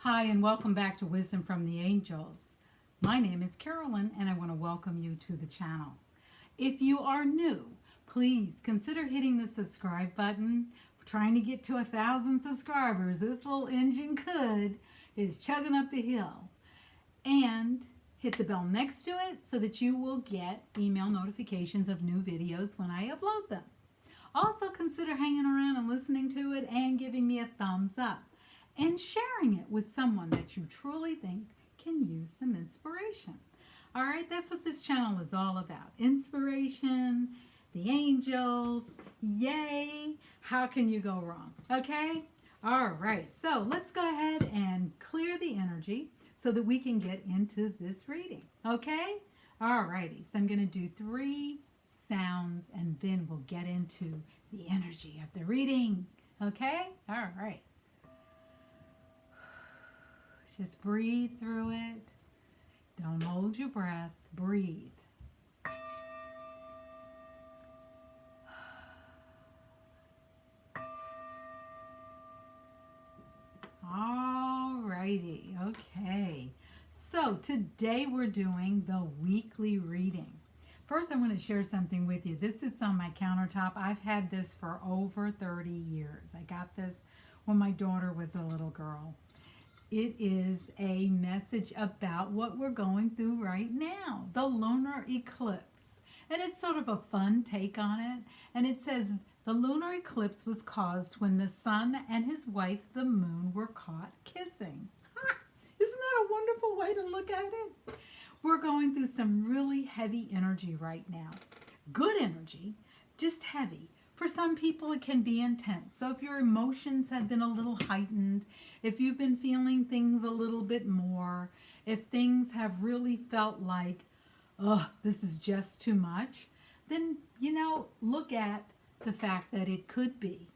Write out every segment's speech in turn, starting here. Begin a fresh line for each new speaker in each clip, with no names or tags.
Hi, and welcome back to Wisdom from the Angels. My name is Carolyn, and I want to welcome you to the channel. If you are new, please consider hitting the subscribe button. We're trying to get to 1,000 subscribers. This little engine is chugging up the hill. And hit the bell next to it so that you will get email notifications of new videos when I upload them. Also, consider hanging around and listening to it and giving me a thumbs up and sharing it with someone that you truly think can use some inspiration. All right, that's what this channel is all about. Inspiration, the angels, yay, how can you go wrong? Okay, all right, so let's go ahead and clear the energy so that we can get into this reading, okay? All righty, so I'm going to do 3 sounds and then we'll get into the energy of the reading, okay? All right. Just breathe through it. Don't hold your breath. Breathe. All righty. Okay. So today we're doing the weekly reading. First, I want to share something with you. This sits on my countertop. I've had this for over 30 years. I got this when my daughter was a little girl. It is a message about what we're going through right now, the lunar eclipse. And it's sort of a fun take on it. And it says, the lunar eclipse was caused when the sun and his wife, the moon, were caught kissing. Isn't that a wonderful way to look at it? We're going through some really heavy energy right now. Good energy, just heavy. For some people, it can be intense. So if your emotions have been a little heightened, if you've been feeling things a little bit more, if things have really felt like, oh, this is just too much, then, look at the fact that it could be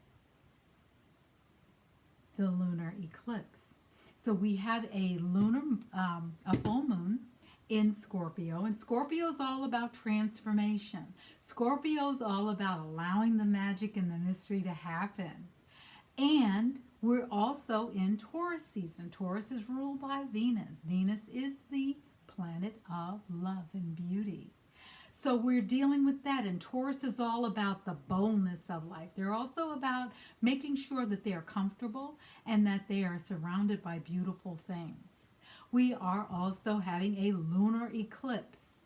the lunar eclipse. So we have a full moon in Scorpio, and Scorpio is all about transformation. Scorpio is all about allowing the magic and the mystery to happen. And we're also in Taurus season. Taurus is ruled by Venus. Venus is the planet of love and beauty. So we're dealing with that, and Taurus is all about the boldness of life. They're also about making sure that they are comfortable and that they are surrounded by beautiful things. We are also having a lunar eclipse,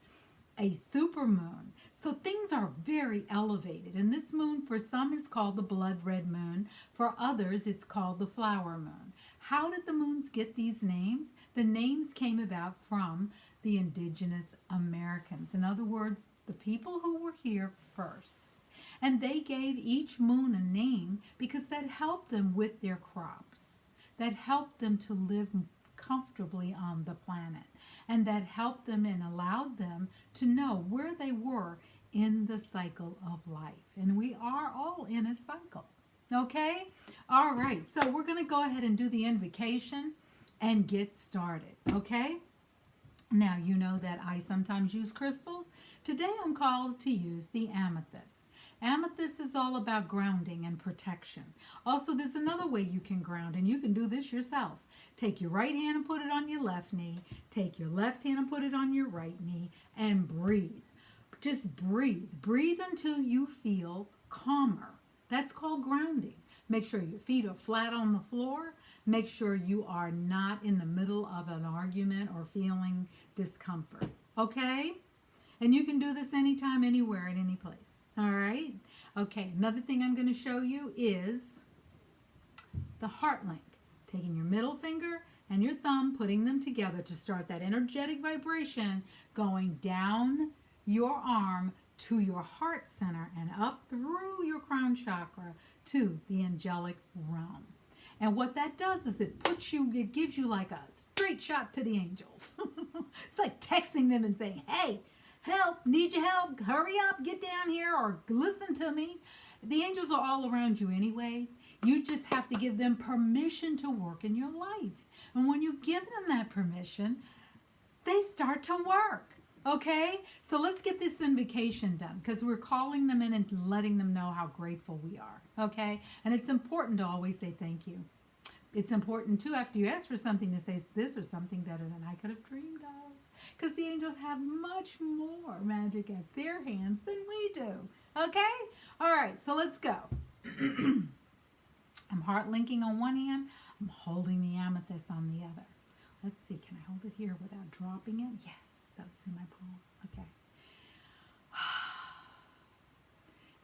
a supermoon. So things are very elevated. And this moon for some is called the blood red moon. For others, it's called the flower moon. How did the moons get these names? The names came about from the indigenous Americans. In other words, the people who were here first. And they gave each moon a name because that helped them with their crops. That helped them to live comfortably on the planet, and that helped them and allowed them to know where they were in the cycle of life. And we are all in a cycle. Okay? All right. So we're going to go ahead and do the invocation and get started. Okay? Now, you know that I sometimes use crystals. Today I'm called to use the amethyst. Amethyst is all about grounding and protection. Also, there's another way you can ground, and you can do this yourself. Take your right hand and put it on your left knee. Take your left hand and put it on your right knee, and breathe. Just breathe. Breathe until you feel calmer. That's called grounding. Make sure your feet are flat on the floor. Make sure you are not in the middle of an argument or feeling discomfort. Okay? And you can do this anytime, anywhere, at any place. All right? Okay, another thing I'm going to show you is the heart link. Taking your middle finger and your thumb, putting them together to start that energetic vibration going down your arm to your heart center and up through your crown chakra to the angelic realm. And what that does is it gives you like a straight shot to the angels. It's like texting them and saying, hey, help, need your help, hurry up, get down here, or listen to me. The angels are all around you anyway. You just have to give them permission to work in your life. And when you give them that permission, they start to work. Okay? So let's get this invocation done because we're calling them in and letting them know how grateful we are. Okay? And it's important to always say thank you. it's important too, after you ask for something, to say this or something better than I could have dreamed of. Because the angels have much more magic at their hands than we do. Okay? All right, so let's go. I'm heart linking on one hand. I'm holding the amethyst on the other. Let's see, can I hold it here without dropping it? Yes, so it's in my palm. Okay.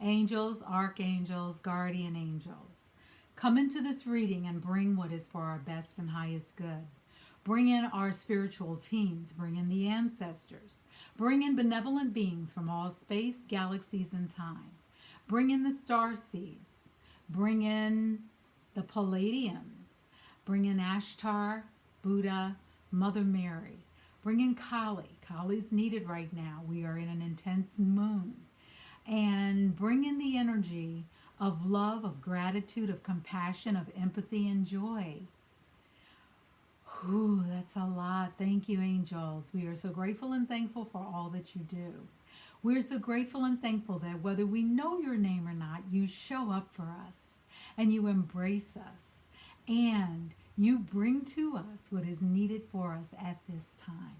Angels, archangels, guardian angels, come into this reading and bring what is for our best and highest good. Bring in our spiritual teams. Bring in the ancestors. Bring in benevolent beings from all space, galaxies, and time. Bring in the star seeds. Bring in the Palladians. Bring in Ashtar, Buddha, Mother Mary. Bring in Kali. Kali's needed right now. We are in an intense moon. And bring in the energy of love, of gratitude, of compassion, of empathy, and joy. Ooh, that's a lot. Thank you, angels. We are so grateful and thankful for all that you do. We are so grateful and thankful that whether we know your name or not, you show up for us and you embrace us and you bring to us what is needed for us at this time.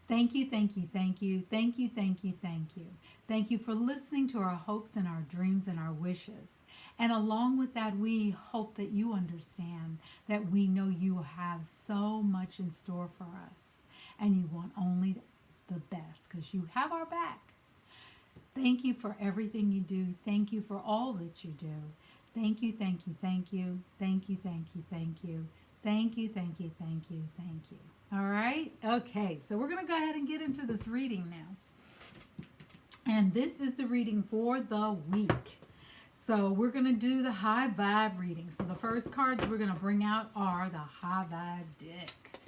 Thank you, thank you, thank you, thank you, thank you, thank you. Thank you for listening to our hopes and our dreams and our wishes. And along with that, we hope that you understand that we know you have so much in store for us and you want only the best because you have our back. Thank you for everything you do. Thank you for all that you do. Thank you, thank you, thank you, thank you, thank you, thank you. Thank you, thank you, thank you, thank you. All right? Okay, so we're going to go ahead and get into this reading now. And this is the reading for the week. So we're going to do the high vibe reading. So the first cards we're going to bring out are the high vibe deck.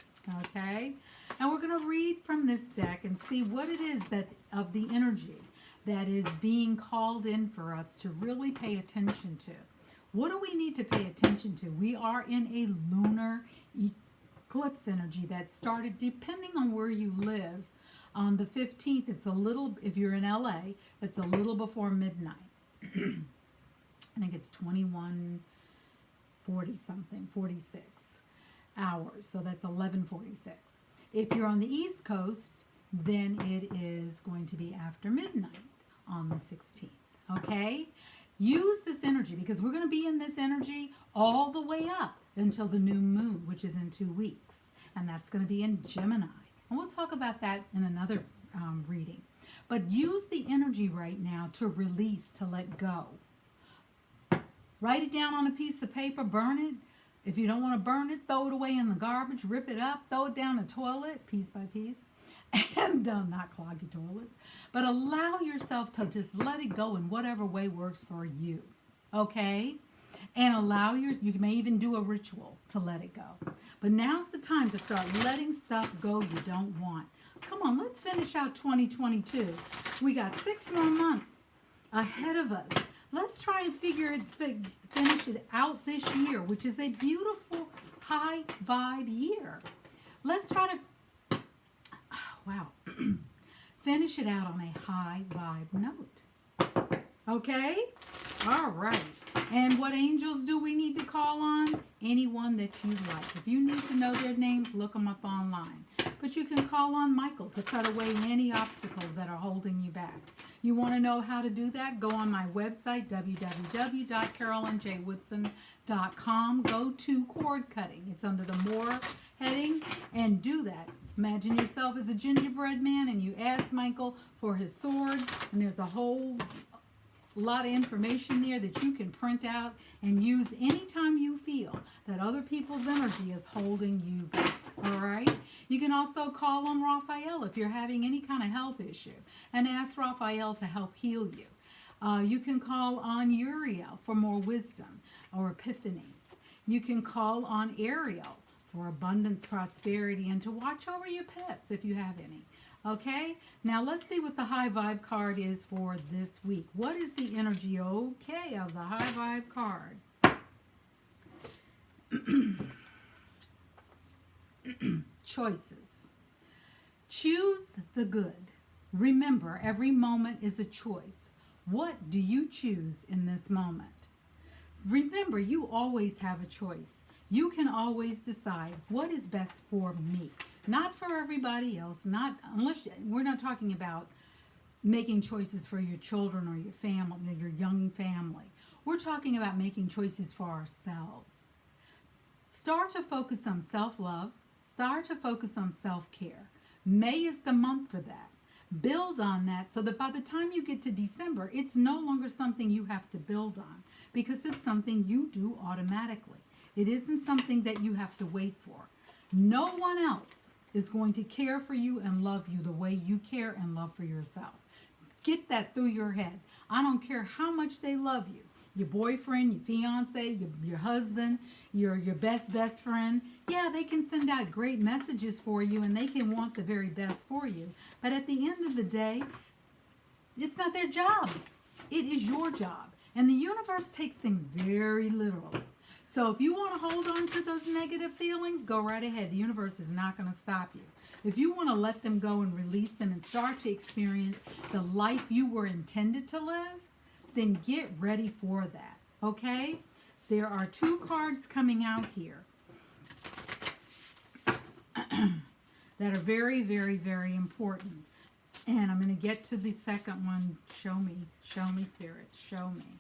Okay? And we're going to read from this deck and see what it is that of the energy that is being called in for us to really pay attention to. What do we need to pay attention to? We are in a lunar eclipse energy that started, depending on where you live, on the 15th. It's a little, if you're in LA, it's a little before midnight. I think it's 21:40 something, 46 hours. So that's 11:46. If you're on the East Coast, then it is going to be after midnight on the 16th. Okay? Use this energy because we're going to be in this energy all the way up until the new moon, which is in 2 weeks. And that's going to be in Gemini. And we'll talk about that in another reading. But use the energy right now to release, to let go. Write it down on a piece of paper, burn it. If you don't want to burn it, throw it away in the garbage, rip it up, throw it down the toilet piece by piece. And not clog your toilets. But allow yourself to just let it go in whatever way works for you. Okay? And you may even do a ritual to let it go. But now's the time to start letting stuff go you don't want. Come on, let's finish out 2022. We got 6 more months ahead of us. Let's try and finish it out this year, which is a beautiful high vibe year. Let's try to finish it out on a high vibe note. Okay? All right. And what angels do we need to call on? Anyone that you like. If you need to know their names, look them up online. But you can call on Michael to cut away any obstacles that are holding you back. You want to know how to do that? Go on my website, www.carolynjwoodson.com. Go to cord cutting. It's under the More heading, and do that. Imagine yourself as a gingerbread man and you ask Michael for his sword, and there's a whole lot of information there that you can print out and use anytime you feel that other people's energy is holding you back. All right? You can also call on Raphael if you're having any kind of health issue and ask Raphael to help heal you. You can call on Uriel for more wisdom or epiphanies. You can call on Ariel for abundance, prosperity, and to watch over your pets if you have any. Okay, now let's see what the high vibe card is for this week. What is the energy, okay, of the high vibe card? Choices. Choose the good. Remember, every moment is a choice. What do you choose in this moment? Remember, you always have a choice. You can always decide what is best for me, not for everybody else. Not unless we're not talking about making choices for your children or your family, your young family. We're talking about making choices for ourselves. Start to focus on self-love. Start to focus on self-care. May is the month for that. Build on that so that by the time you get to December, it's no longer something you have to build on because it's something you do automatically. It isn't something that you have to wait for. No one else is going to care for you and love you the way you care and love for yourself. Get that through your head. I don't care how much they love you. Your boyfriend, your fiance, your husband, your best friend. Yeah, they can send out great messages for you and they can want the very best for you. But at the end of the day, it's not their job. It is your job. And the universe takes things very literally. So if you want to hold on to those negative feelings, go right ahead. The universe is not going to stop you. If you want to let them go and release them and start to experience the life you were intended to live, then get ready for that, okay? There are 2 cards coming out here that are very, very, very important. And I'm going to get to the second one. Show me, Spirit, show me.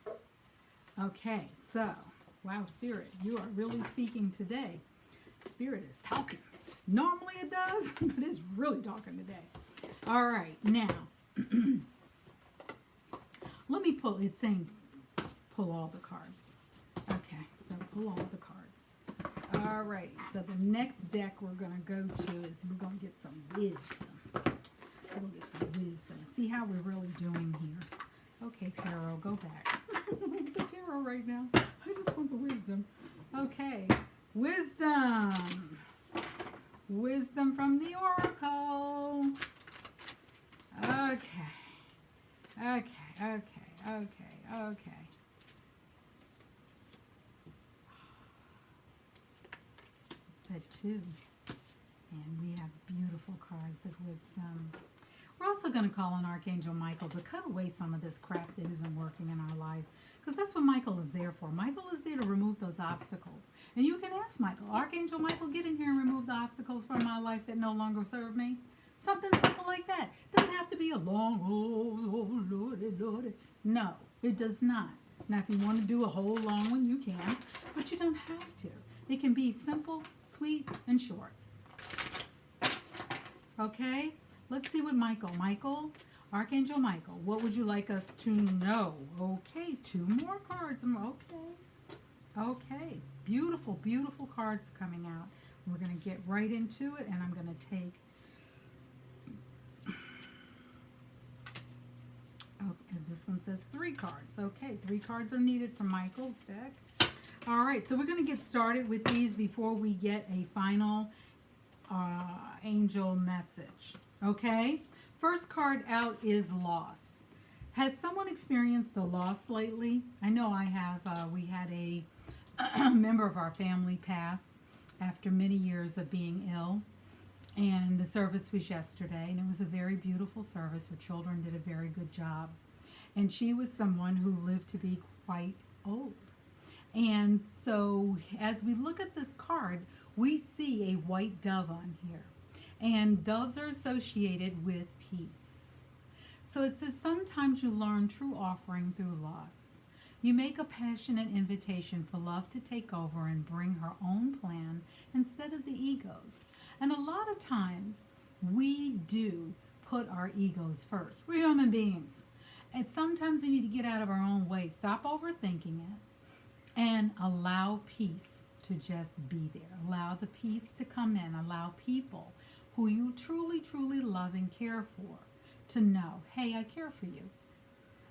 Okay, so, wow, Spirit, you are really speaking today. Spirit is talking. Normally it does, but it's really talking today. All right, now, let me pull, it's saying pull all the cards. Okay, so pull all the cards. All right, so the next deck we're going to go to is we're going to get some wisdom. We'll get some wisdom. See how we're really doing here. Okay, tarot, go back. The tarot right now. I just want the wisdom. Okay, wisdom. Wisdom from the oracle. Okay. It said 2. And we have beautiful cards of wisdom. We're also going to call on Archangel Michael to cut away some of this crap that isn't working in our life. Because that's what Michael is there for. Michael is there to remove those obstacles. And you can ask Michael, Archangel Michael, get in here and remove the obstacles from my life that no longer serve me. Something simple like that. Doesn't have to be a long, oh, Lordy. No, it does not. Now, if you want to do a whole long one, you can. But you don't have to. It can be simple, sweet, and short. Okay? Let's see what Michael, Archangel Michael, what would you like us to know? Okay, 2 more cards. Okay. Beautiful, beautiful cards coming out. We're going to get right into it, and I'm going to take... Okay, this one says 3 cards. Okay, 3 cards are needed from Michael's deck. All right, so we're going to get started with these before we get a final angel message. Okay? First card out is loss. Has someone experienced a loss lately? I know I have. We had a member of our family pass after many years of being ill. And the service was yesterday, and it was a very beautiful service. Her children did a very good job. And she was someone who lived to be quite old. And so as we look at this card, we see a white dove on here. And doves are associated with peace. So it says, sometimes you learn true offering through loss. You make a passionate invitation for love to take over and bring her own plan instead of the ego's. And a lot of times we do put our egos first. We're human beings. And sometimes we need to get out of our own way. Stop overthinking it and allow peace to just be there. Allow the peace to come in. Allow people who you truly, truly love and care for to know, hey, I care for you.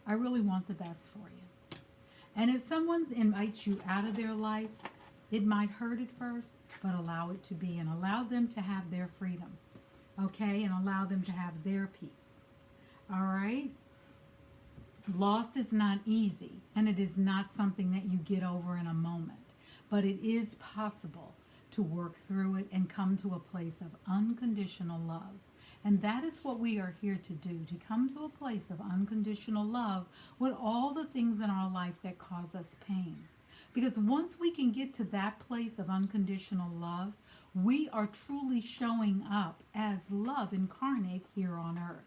I really want the best for you. And if someone invites you out of their life, it might hurt at first, but allow it to be and allow them to have their freedom, okay? And allow them to have their peace, all right? Loss is not easy, and it is not something that you get over in a moment, but it is possible to work through it and come to a place of unconditional love. And that is what we are here to do, to come to a place of unconditional love with all the things in our life that cause us pain. Because once we can get to that place of unconditional love, we are truly showing up as love incarnate here on earth.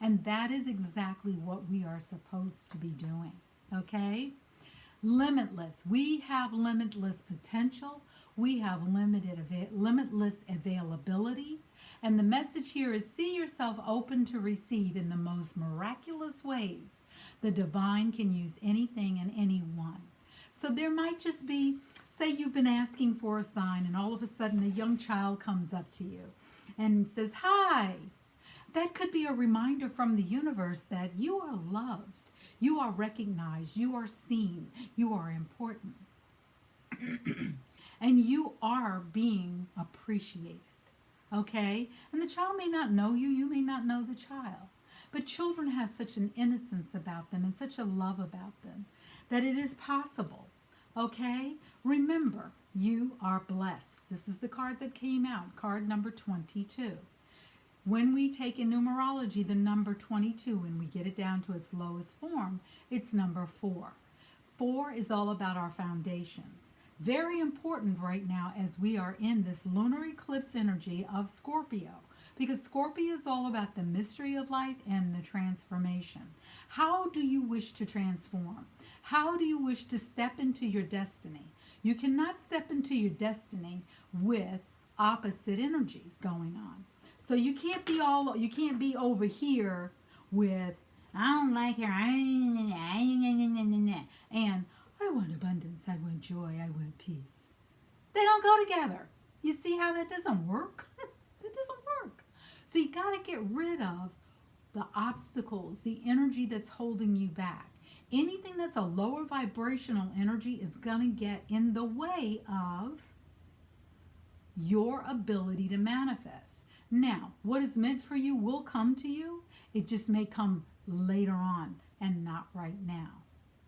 And that is exactly what we are supposed to be doing. Okay? Limitless. We have limitless potential. We have limitless availability. And the message here is see yourself open to receive in the most miraculous ways. The divine can use anything and anyone. So there might just be, say you've been asking for a sign and all of a sudden a young child comes up to you and says, "Hi." That could be a reminder from the universe that you are loved, you are recognized, you are seen, you are important, and you are being appreciated. Okay? And the child may not know you, you may not know the child. But children have such an innocence about them and such a love about them that it is possible. Okay? Remember, you are blessed. This is the card that came out, card number 22. When we take in numerology the number 22, when we get it down to its lowest form, it's number 4. 4 is all about our foundations. Very important right now as we are in this lunar eclipse energy of Scorpio, because Scorpio is all about the mystery of life and the transformation. How do you wish to transform? How do you wish to step into your destiny? You cannot step into your destiny with opposite energies going on. So you can't be over here with, "I don't like her, and I want abundance, I want joy, I want peace." They don't go together. You see how that doesn't work? That doesn't work. So you got to get rid of the obstacles, the energy that's holding you back. Anything that's a lower vibrational energy is going to get in the way of your ability to manifest. Now, what is meant for you will come to you. It just may come later on and not right now.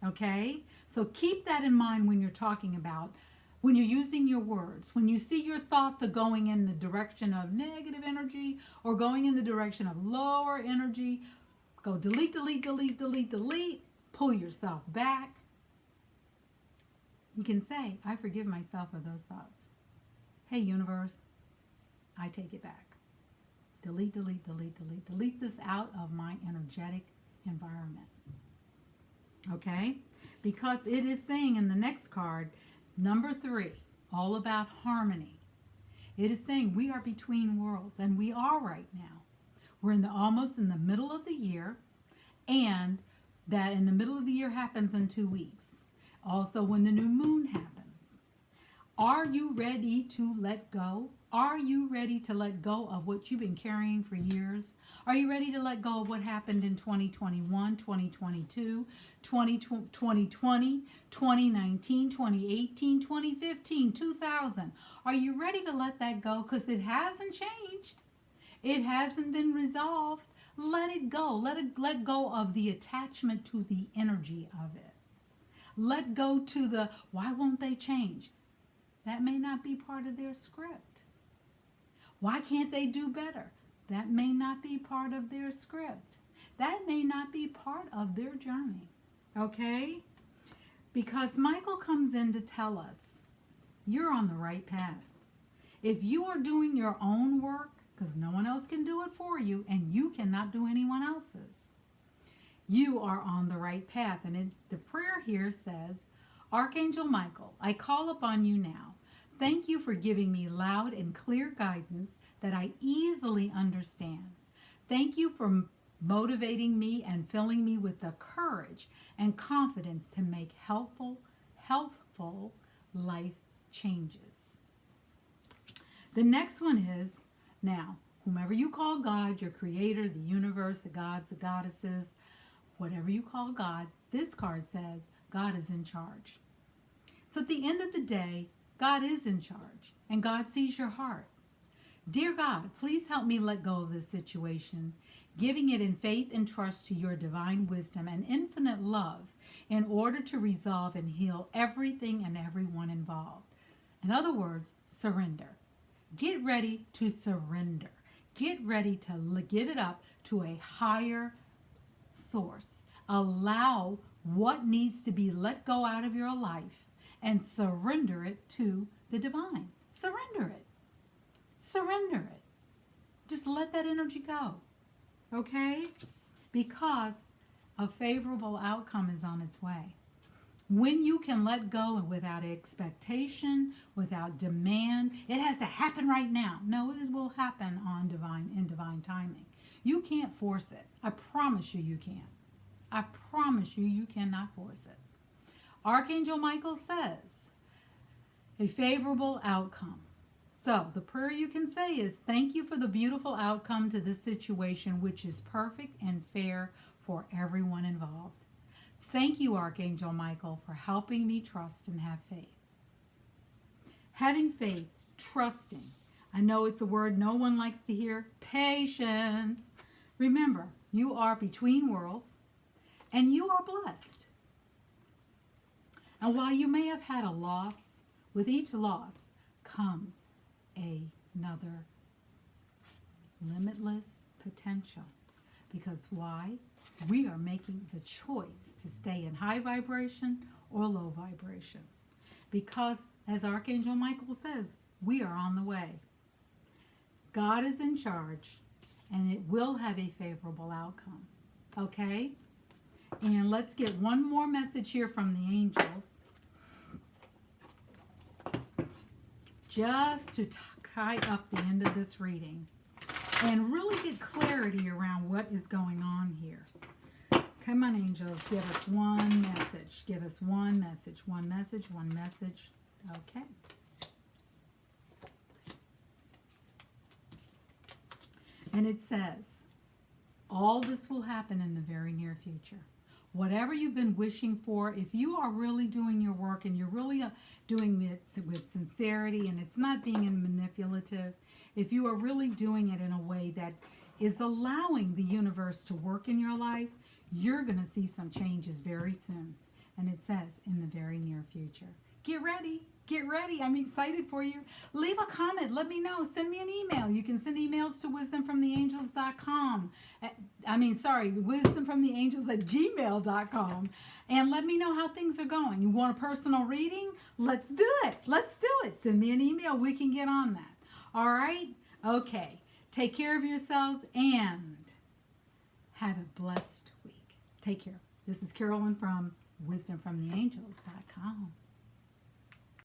Okay? So keep that in mind when you're talking about, when you're using your words. When you see your thoughts are going in the direction of negative energy or going in the direction of lower energy, go delete, delete, delete, delete, delete. Pull yourself back. You can say, "I forgive myself for those thoughts. Hey, universe, I take it back. Delete, delete, delete, delete. Delete this out of my energetic environment." Okay? Because it is saying in the next card, number 3, all about harmony. It is saying we are between worlds, and we are right now. We're almost in the middle of the year, and that in the middle of the year happens in 2 weeks. Also when the new moon happens. Are you ready to let go? Are you ready to let go of what you've been carrying for years? Are you ready to let go of what happened in 2021, 2022, 2020, 2019, 2018, 2015, 2000? Are you ready to let that go? Because it hasn't changed. It hasn't been resolved. Let it go. Let go of the attachment to the energy of it. Let go to the, "Why won't they change?" That may not be part of their script. Why can't they do better? That may not be part of their script. That may not be part of their journey. Okay? Because Michael comes in to tell us you're on the right path. If you are doing your own work, because no one else can do it for you, and you cannot do anyone else's, you are on the right path. And the prayer here says, "Archangel Michael, I call upon you now. Thank you for giving me loud and clear guidance that I easily understand. Thank you for motivating me and filling me with the courage and confidence to make healthful life changes." The next one is, now, whomever you call God, your creator, the universe, the gods, the goddesses, whatever you call God, this card says God is in charge. So at the end of the day, God is in charge, and God sees your heart. Dear God, please help me let go of this situation, giving it in faith and trust to your divine wisdom and infinite love in order to resolve and heal everything and everyone involved. In other words, surrender. Get ready to surrender. Get ready to give it up to a higher source. Allow what needs to be let go out of your life and surrender it to the divine. Surrender it. Surrender it. Just let that energy go. Okay? Because a favorable outcome is on its way. When you can let go without expectation, without demand, it has to happen right now. No, it will happen in divine timing. You can't force it. I promise you can't. I promise you cannot force it. Archangel Michael says, a favorable outcome. So the prayer you can say is, thank you for the beautiful outcome to this situation, which is perfect and fair for everyone involved. Thank you, Archangel Michael, for helping me trust and have faith. Having faith, trusting. I know it's a word no one likes to hear. Patience. Remember, you are between worlds and you are blessed. And while you may have had a loss, with each loss comes another limitless potential. Because why? We are making the choice to stay in high vibration or low vibration. Because, as Archangel Michael says, we are on the way. God is in charge, and it will have a favorable outcome. Okay? And let's get one more message here from the angels. Just to tie up the end of this reading and really get clarity around what is going on here. Come on, angels, give us one message. Give us one message. One message, one message. Okay. And it says, all this will happen in the very near future. Whatever you've been wishing for, if you are really doing your work and you're really doing it with sincerity and it's not being manipulative, if you are really doing it in a way that is allowing the universe to work in your life, you're going to see some changes very soon. And it says in the very near future. Get ready. Get ready. I'm excited for you. Leave a comment. Let me know. Send me an email. You can send emails to wisdomfromtheangels.com. wisdomfromtheangels@gmail.com. And let me know how things are going. You want a personal reading? Let's do it. Let's do it. Send me an email. We can get on that. All right? Okay. Take care of yourselves and have a blessed week. Take care. This is Carolyn from wisdomfromtheangels.com.